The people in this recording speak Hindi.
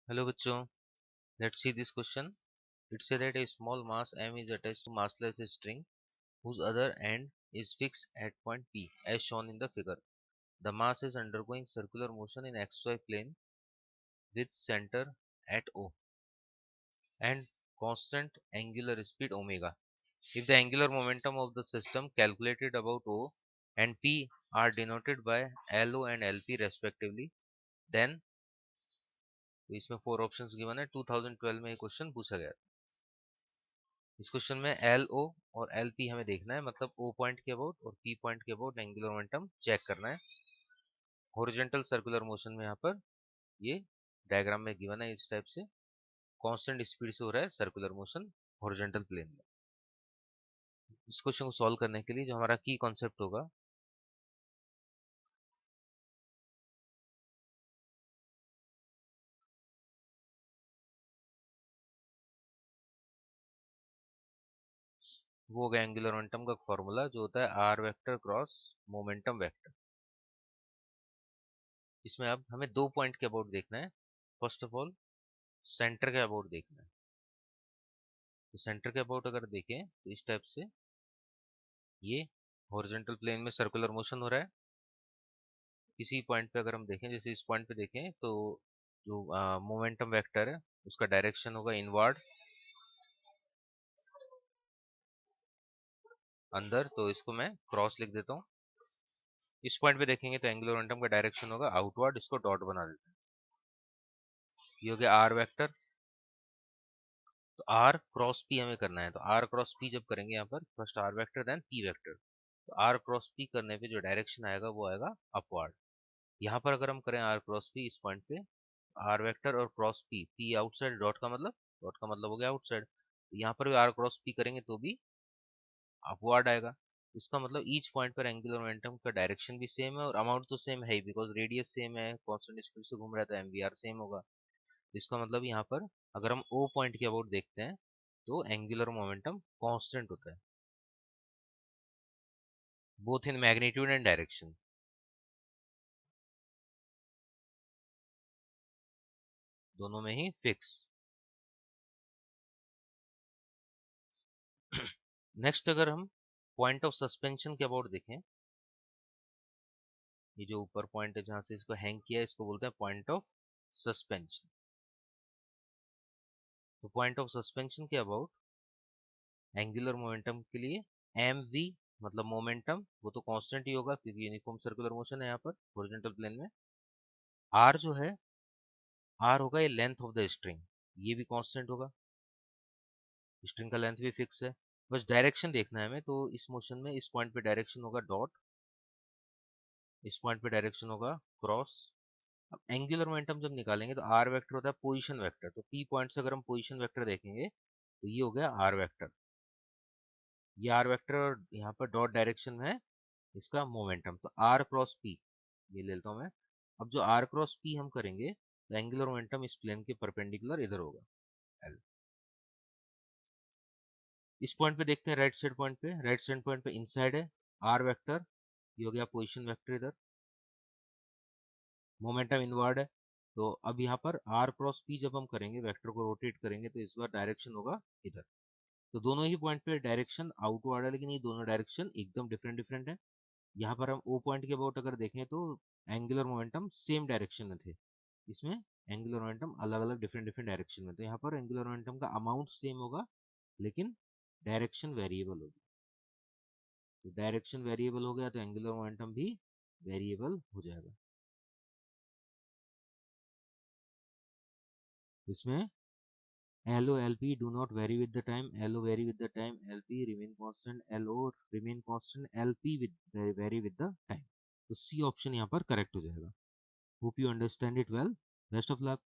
Hello बच्चों, let's see this question. It says that a small mass m is attached to massless string whose other end is fixed at point P as shown in the figure. The mass is undergoing circular motion in xy plane with center at O and constant angular speed omega. If the angular momentum of the system calculated about O and P are denoted by LO and LP respectively, then तो इसमें 4 ऑप्शंस गिवन है। 2012 में ये क्वेश्चन पूछा गया। इस क्वेश्चन में एल ओ और एल पी हमें देखना है, मतलब ओ पॉइंट के अबाउट और पी पॉइंट के अबाउट एंगुलर मोमेंटम चेक करना है। हॉरिजॉन्टल सर्कुलर मोशन में यहाँ पर ये डायग्राम में गिवन है, इस टाइप से कांस्टेंट स्पीड से हो रहा है सर्कुलर मोशन हॉरिजॉन्टल प्लेन में। इस क्वेश्चन को सॉल्व करने के लिए जो हमारा की कॉन्सेप्ट होगा वो होगा एंगुलर मोमेंटम का फॉर्मूला जो होता है r vector cross momentum vector. इसमें अब हमें 2 पॉइंट के अबाउट देखना है। फर्स्ट ऑफ ऑल सेंटर के अबाउट देखना है। तो सेंटर के अबाउट अगर देखें तो इस टाइप से ये हॉरिजॉन्टल प्लेन में सर्कुलर मोशन हो रहा है। किसी पॉइंट पे अगर हम देखें, जैसे इस पॉइंट पे देखें, तो जो मोमेंटम वेक्टर है उसका डायरेक्शन होगा इनवर्ड अंदर, तो इसको मैं क्रॉस लिख देता हूँ। इस पॉइंट पे देखेंगे तो एंगुलर मोमेंटम का डायरेक्शन होगा आउटवर्ड, इसको डॉट बना देते हैं। ये हो गया आर वेक्टर। तो आर क्रॉस पी हमें करना है, तो आर क्रॉस पी जब करेंगे यहाँ पर first r vector then p vector, तो आर क्रॉस पी करने पे जो डायरेक्शन आएगा वो आएगा अपवर्ड। यहाँ पर अगर हम करें आर क्रॉस पी इस पॉइंट पे, आर वेक्टर और cross P, P outside, dot का मतलब हो गया आउटसाइड। यहाँ पर भी आर क्रॉस पी करेंगे तो भी अपवर्ड आएगा। इसका मतलब ईच पॉइंट पर एंगुलर मोमेंटम का डायरेक्शन भी सेम है और अमाउंट तो सेम है ही, बिकॉज रेडियस सेम है, कांस्टेंट स्पीड से घूम रहा है तो एमवीआर सेम होगा। इसका मतलब यहाँ पर अगर हम ओ पॉइंट के अबाउट देखते हैं तो एंगुलर मोमेंटम कांस्टेंट होता है both in magnitude and direction, दोनों में ही फिक्स। नेक्स्ट अगर हम पॉइंट ऑफ सस्पेंशन के अबाउट देखें, ये जो ऊपर पॉइंट है जहां से इसको हैंग किया है इसको बोलते हैं पॉइंट ऑफ सस्पेंशन। तो पॉइंट ऑफ सस्पेंशन के अबाउट एंगुलर मोमेंटम के लिए एम वी, मतलब मोमेंटम वो तो कांस्टेंट ही होगा क्योंकि यूनिफॉर्म सर्कुलर मोशन है यहाँ पर हॉरिजॉन्टल प्लेन में। आर जो है, आर होगा ये लेंथ ऑफ द स्ट्रिंग, ये भी कांस्टेंट होगा, स्ट्रिंग का लेंथ भी फिक्स है। बस डायरेक्शन देखना है हमें, तो इस मोशन में इस पॉइंट पे डायरेक्शन होगा डॉट, इस पॉइंट पे डायरेक्शन होगा क्रॉस। अब एंगुलर मोमेंटम जब निकालेंगे तो आर वेक्टर होता है पोजीशन वेक्टर, तो पी पॉइंट से अगर हम पोजीशन वेक्टर देखेंगे तो ये हो गया आर वेक्टर, ये आर वेक्टर, और यहाँ पर डॉट डायरेक्शन है इसका मोमेंटम, तो आर क्रॉस पी ये ले लेता हूँ मैं। अब जो आर क्रॉस पी हम करेंगे तो एंगुलर मोमेंटम इस प्लेन के परपेंडिकुलर इधर होगा एल। इस पॉइंट पे देखते हैं राइट साइड पॉइंट पे, राइट साइड पॉइंट पे इनसाइड है आर वेक्टर, ये हो गया पोजीशन वेक्टर इधर, मोमेंटम इनवर्ड है। तो अब यहाँ पर आर क्रॉस पी जब हम करेंगे वेक्टर को रोटेट करेंगे तो इस बार डायरेक्शन होगा इधर। तो दोनों ही पॉइंट पे डायरेक्शन आउटवर्ड है, लेकिन ये दोनों डायरेक्शन एकदम डिफरेंट डिफरेंट है। यहाँ पर हम ओ पॉइंट के अबाउट अगर देखें तो एंगुलर मोमेंटम सेम डायरेक्शन में थे, इसमें एंगुलर मोमेंटम अलग अलग डिफरेंट डिफरेंट डायरेक्शन में, तो यहाँ पर एंगुलर मोमेंटम का अमाउंट सेम होगा लेकिन डायरेक्शन वेरिएबल होगी। तो डायरेक्शन वेरिएबल हो गया तो एंगुलर मोमेंटम भी वेरिएबल हो जाएगा। इसमें LO LP do not vary with the time, LO vary with the time, LP remain constant, LO remain constant, LP with vary with the time। तो C ऑप्शन यहाँ पर करेक्ट हो जाएगा। Hope you understand it well. Best of luck.